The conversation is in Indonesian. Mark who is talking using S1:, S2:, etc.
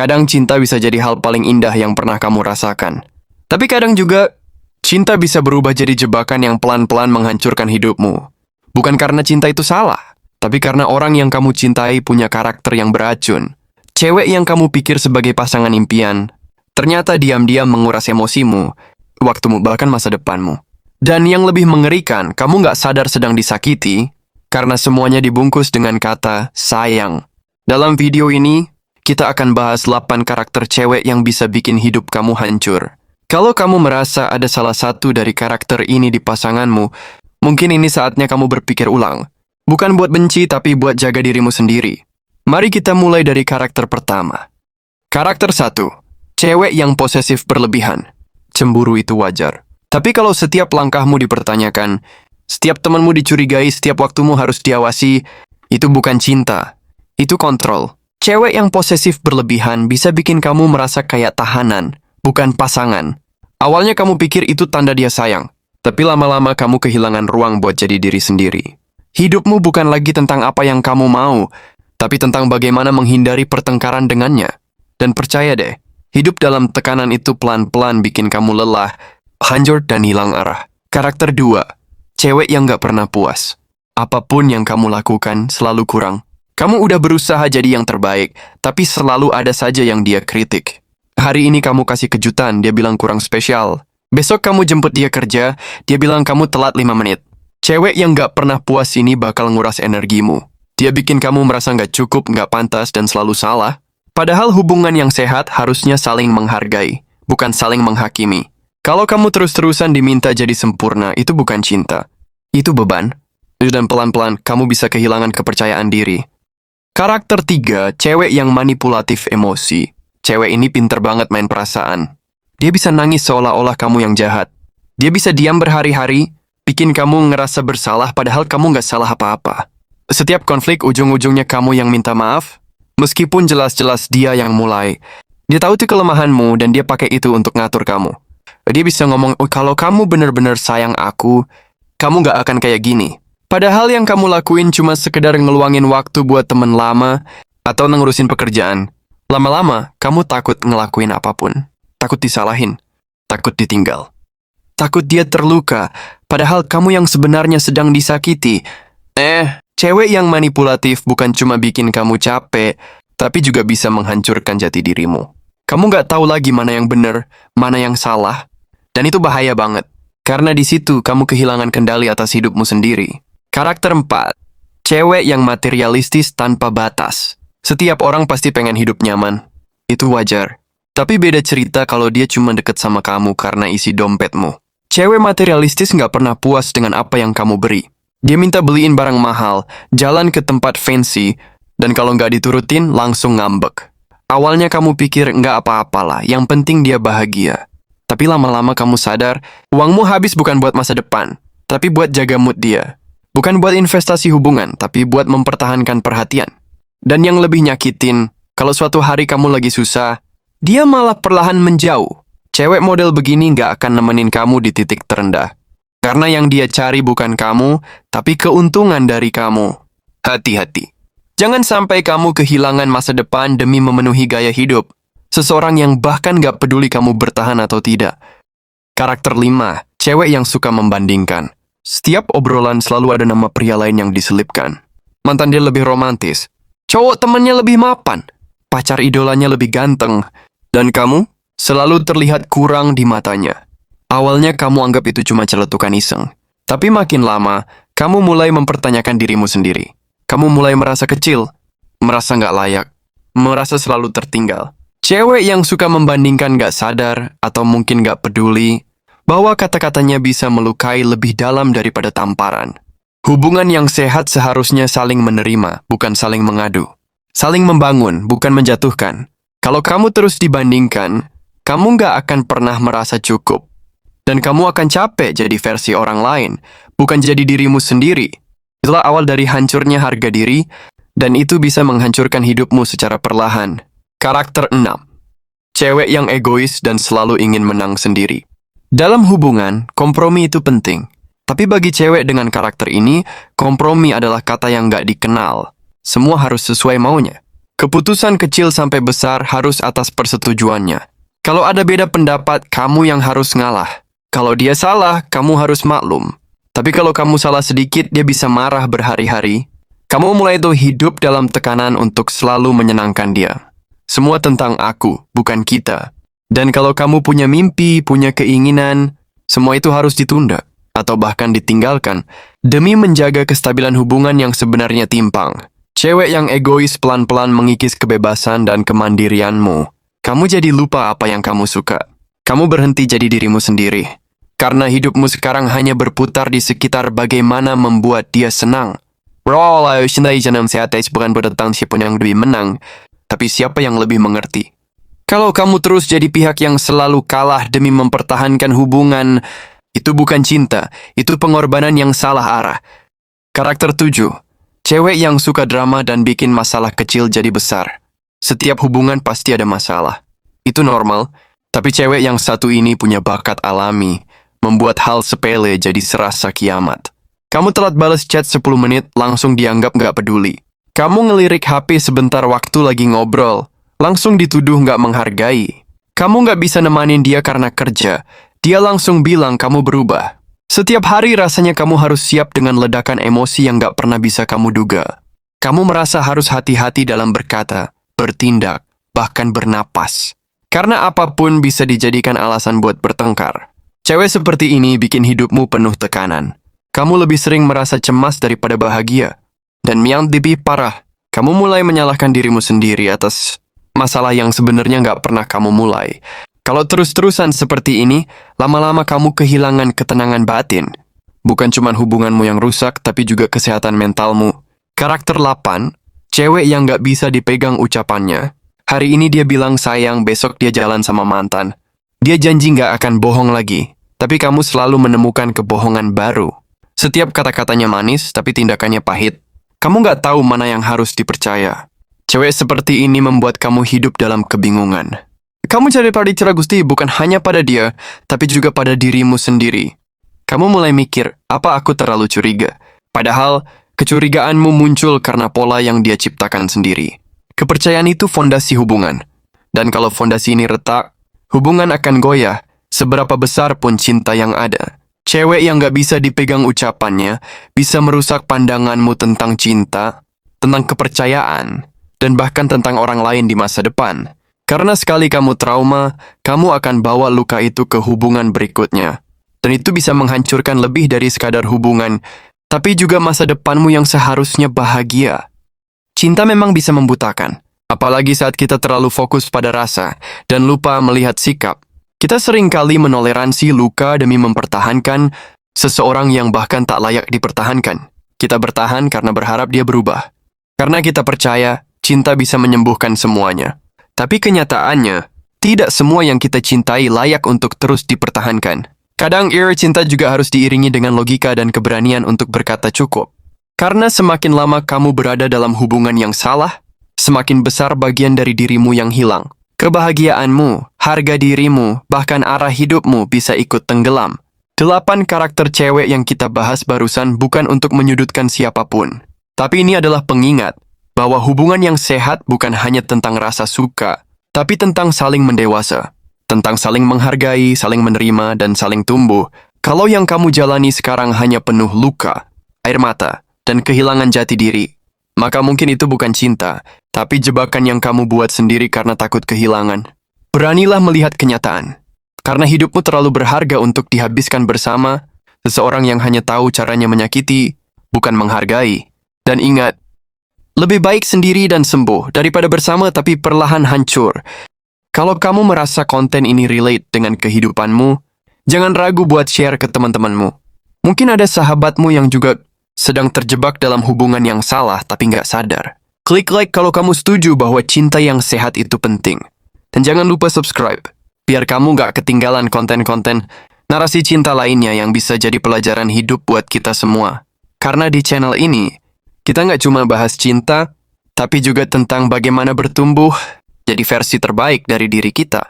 S1: Kadang cinta bisa jadi hal paling indah yang pernah kamu rasakan. Tapi kadang juga, cinta bisa berubah jadi jebakan yang pelan-pelan menghancurkan hidupmu. Bukan karena cinta itu salah, tapi karena orang yang kamu cintai punya karakter yang beracun. Cewek yang kamu pikir sebagai pasangan impian, ternyata diam-diam menguras emosimu, waktumu bahkan masa depanmu. Dan yang lebih mengerikan, kamu nggak sadar sedang disakiti, karena semuanya dibungkus dengan kata sayang. Dalam video ini, kita akan bahas 8 karakter cewek yang bisa bikin hidup kamu hancur. Kalau kamu merasa ada salah satu dari karakter ini di pasanganmu, mungkin ini saatnya kamu berpikir ulang. Bukan buat benci, tapi buat jaga dirimu sendiri. Mari kita mulai dari karakter pertama. Karakter 1. Cewek yang posesif berlebihan. Cemburu itu wajar. Tapi kalau setiap langkahmu dipertanyakan, setiap temanmu dicurigai, setiap waktumu harus diawasi, itu bukan cinta. Itu kontrol. Cewek yang posesif berlebihan bisa bikin kamu merasa kayak tahanan, bukan pasangan. Awalnya kamu pikir itu tanda dia sayang, tapi lama-lama kamu kehilangan ruang buat jadi diri sendiri. Hidupmu bukan lagi tentang apa yang kamu mau, tapi tentang bagaimana menghindari pertengkaran dengannya. Dan percaya deh, hidup dalam tekanan itu pelan-pelan bikin kamu lelah, hancur dan hilang arah. Karakter 2. Cewek yang gak pernah puas. Apapun yang kamu lakukan selalu kurang. Kamu udah berusaha jadi yang terbaik, tapi selalu ada saja yang dia kritik. Hari ini kamu kasih kejutan, dia bilang kurang spesial. Besok kamu jemput dia kerja, dia bilang kamu telat 5 menit. Cewek yang gak pernah puas ini bakal nguras energimu. Dia bikin kamu merasa gak cukup, gak pantas, dan selalu salah. Padahal hubungan yang sehat harusnya saling menghargai, bukan saling menghakimi. Kalau kamu terus-terusan diminta jadi sempurna, itu bukan cinta. Itu beban. Dan pelan-pelan kamu bisa kehilangan kepercayaan diri. Karakter 3, cewek yang manipulatif emosi. Cewek ini pinter banget main perasaan. Dia bisa nangis seolah-olah kamu yang jahat. Dia bisa diam berhari-hari, bikin kamu ngerasa bersalah padahal kamu nggak salah apa-apa. Setiap konflik ujung-ujungnya kamu yang minta maaf, meskipun jelas-jelas dia yang mulai. Dia tahu itu kelemahanmu dan dia pakai itu untuk ngatur kamu. Dia bisa ngomong, oh, kalau kamu bener-bener sayang aku, kamu nggak akan kayak gini. Padahal yang kamu lakuin cuma sekedar ngeluangin waktu buat temen lama atau ngurusin pekerjaan. Lama-lama, kamu takut ngelakuin apapun. Takut disalahin. Takut ditinggal. Takut dia terluka, padahal kamu yang sebenarnya sedang disakiti. Cewek yang manipulatif bukan cuma bikin kamu capek, tapi juga bisa menghancurkan jati dirimu. Kamu nggak tahu lagi mana yang benar, mana yang salah. Dan itu bahaya banget. Karena di situ kamu kehilangan kendali atas hidupmu sendiri. Karakter 4. Cewek yang materialistis tanpa batas. Setiap orang pasti pengen hidup nyaman. Itu wajar. Tapi beda cerita kalau dia cuma deket sama kamu karena isi dompetmu. Cewek materialistis nggak pernah puas dengan apa yang kamu beri. Dia minta beliin barang mahal, jalan ke tempat fancy, dan kalau nggak diturutin langsung ngambek. Awalnya kamu pikir nggak apa-apalah, yang penting dia bahagia. Tapi lama-lama kamu sadar, uangmu habis bukan buat masa depan, tapi buat jaga mood dia. Bukan buat investasi hubungan, tapi buat mempertahankan perhatian. Dan yang lebih nyakitin, kalau suatu hari kamu lagi susah, dia malah perlahan menjauh. Cewek model begini nggak akan nemenin kamu di titik terendah. Karena yang dia cari bukan kamu, tapi keuntungan dari kamu. Hati-hati. Jangan sampai kamu kehilangan masa depan demi memenuhi gaya hidup. Seseorang yang bahkan nggak peduli kamu bertahan atau tidak. Karakter 5, cewek yang suka membandingkan. Setiap obrolan selalu ada nama pria lain yang diselipkan. Mantan dia lebih romantis. Cowok temannya lebih mapan. Pacar idolanya lebih ganteng. Dan kamu selalu terlihat kurang di matanya. Awalnya kamu anggap itu cuma celetukan iseng. Tapi makin lama, kamu mulai mempertanyakan dirimu sendiri. Kamu mulai merasa kecil, merasa nggak layak, merasa selalu tertinggal. Cewek yang suka membandingkan nggak sadar atau mungkin nggak peduli bahwa kata-katanya bisa melukai lebih dalam daripada tamparan. Hubungan yang sehat seharusnya saling menerima, bukan saling mengadu. Saling membangun, bukan menjatuhkan. Kalau kamu terus dibandingkan, kamu nggak akan pernah merasa cukup. Dan kamu akan capek jadi versi orang lain, bukan jadi dirimu sendiri. Itulah awal dari hancurnya harga diri, dan itu bisa menghancurkan hidupmu secara perlahan. Karakter 6. Cewek yang egois dan selalu ingin menang sendiri. Dalam hubungan, kompromi itu penting. Tapi bagi cewek dengan karakter ini, kompromi adalah kata yang nggak dikenal. Semua harus sesuai maunya. Keputusan kecil sampai besar harus atas persetujuannya. Kalau ada beda pendapat, kamu yang harus ngalah. Kalau dia salah, kamu harus maklum. Tapi kalau kamu salah sedikit, dia bisa marah berhari-hari. Kamu mulai tuh hidup dalam tekanan untuk selalu menyenangkan dia. Semua tentang aku, bukan kita. Dan kalau kamu punya mimpi, punya keinginan, semua itu harus ditunda atau bahkan ditinggalkan demi menjaga kestabilan hubungan yang sebenarnya timpang. Cewek yang egois pelan-pelan mengikis kebebasan dan kemandirianmu. Kamu jadi lupa apa yang kamu suka. Kamu berhenti jadi dirimu sendiri. Karena hidupmu sekarang hanya berputar di sekitar bagaimana membuat dia senang. Bro, bukan tentang siapa yang lebih menang, tapi siapa yang lebih mengerti. Kalau kamu terus jadi pihak yang selalu kalah demi mempertahankan hubungan, itu bukan cinta, itu pengorbanan yang salah arah. Karakter 7. Cewek yang suka drama dan bikin masalah kecil jadi besar. Setiap hubungan pasti ada masalah. Itu normal, tapi cewek yang satu ini punya bakat alami, membuat hal sepele jadi serasa kiamat. Kamu telat balas chat 10 menit, langsung dianggap nggak peduli. Kamu ngelirik HP sebentar waktu lagi ngobrol, langsung dituduh nggak menghargai. Kamu nggak bisa nemanin dia karena kerja, dia langsung bilang kamu berubah. Setiap hari rasanya kamu harus siap dengan ledakan emosi yang nggak pernah bisa kamu duga. Kamu merasa harus hati-hati dalam berkata, bertindak, bahkan bernapas. Karena apapun bisa dijadikan alasan buat bertengkar. Cewek seperti ini bikin hidupmu penuh tekanan. Kamu lebih sering merasa cemas daripada bahagia. Dan yang lebih parah, kamu mulai menyalahkan dirimu sendiri atas masalah yang sebenarnya nggak pernah kamu mulai. Kalau terus-terusan seperti ini, lama-lama kamu kehilangan ketenangan batin. Bukan cuma hubunganmu yang rusak, tapi juga kesehatan mentalmu. Karakter 8, cewek yang nggak bisa dipegang ucapannya. Hari ini dia bilang sayang, besok dia jalan sama mantan. Dia janji nggak akan bohong lagi, tapi kamu selalu menemukan kebohongan baru. Setiap kata-katanya manis, tapi tindakannya pahit. Kamu nggak tahu mana yang harus dipercaya. Cewek seperti ini membuat kamu hidup dalam kebingungan. Kamu cari cerah Gusti bukan hanya pada dia, tapi juga pada dirimu sendiri. Kamu mulai mikir, apa aku terlalu curiga? Padahal, kecurigaanmu muncul karena pola yang dia ciptakan sendiri. Kepercayaan itu fondasi hubungan. Dan kalau fondasi ini retak, hubungan akan goyah, seberapa besar pun cinta yang ada. Cewek yang gak bisa dipegang ucapannya bisa merusak pandanganmu tentang cinta, tentang kepercayaan, dan bahkan tentang orang lain di masa depan. Karena sekali kamu trauma, kamu akan bawa luka itu ke hubungan berikutnya. Dan itu bisa menghancurkan lebih dari sekadar hubungan, tapi juga masa depanmu yang seharusnya bahagia. Cinta memang bisa membutakan, apalagi saat kita terlalu fokus pada rasa dan lupa melihat sikap. Kita seringkali menoleransi luka demi mempertahankan seseorang yang bahkan tak layak dipertahankan. Kita bertahan karena berharap dia berubah. Karena kita percaya cinta bisa menyembuhkan semuanya. Tapi kenyataannya, tidak semua yang kita cintai layak untuk terus dipertahankan. Kadang cinta juga harus diiringi dengan logika dan keberanian untuk berkata cukup. Karena semakin lama kamu berada dalam hubungan yang salah, semakin besar bagian dari dirimu yang hilang. Kebahagiaanmu, harga dirimu, bahkan arah hidupmu bisa ikut tenggelam. 8 karakter cewek yang kita bahas barusan bukan untuk menyudutkan siapapun. Tapi ini adalah pengingat bahwa hubungan yang sehat bukan hanya tentang rasa suka, tapi tentang saling mendewasa. Tentang saling menghargai, saling menerima, dan saling tumbuh. Kalau yang kamu jalani sekarang hanya penuh luka, air mata, dan kehilangan jati diri, maka mungkin itu bukan cinta, tapi jebakan yang kamu buat sendiri karena takut kehilangan. Beranilah melihat kenyataan. Karena hidupmu terlalu berharga untuk dihabiskan bersama seseorang yang hanya tahu caranya menyakiti, bukan menghargai. Dan ingat, lebih baik sendiri dan sembuh daripada bersama tapi perlahan hancur. Kalau kamu merasa konten ini relate dengan kehidupanmu, jangan ragu buat share ke teman-temanmu. Mungkin ada sahabatmu yang juga sedang terjebak dalam hubungan yang salah tapi nggak sadar. Klik like kalau kamu setuju bahwa cinta yang sehat itu penting. Dan jangan lupa subscribe, biar kamu nggak ketinggalan konten-konten narasi cinta lainnya yang bisa jadi pelajaran hidup buat kita semua. Karena di channel ini, kita nggak cuma bahas cinta, tapi juga tentang bagaimana bertumbuh jadi versi terbaik dari diri kita.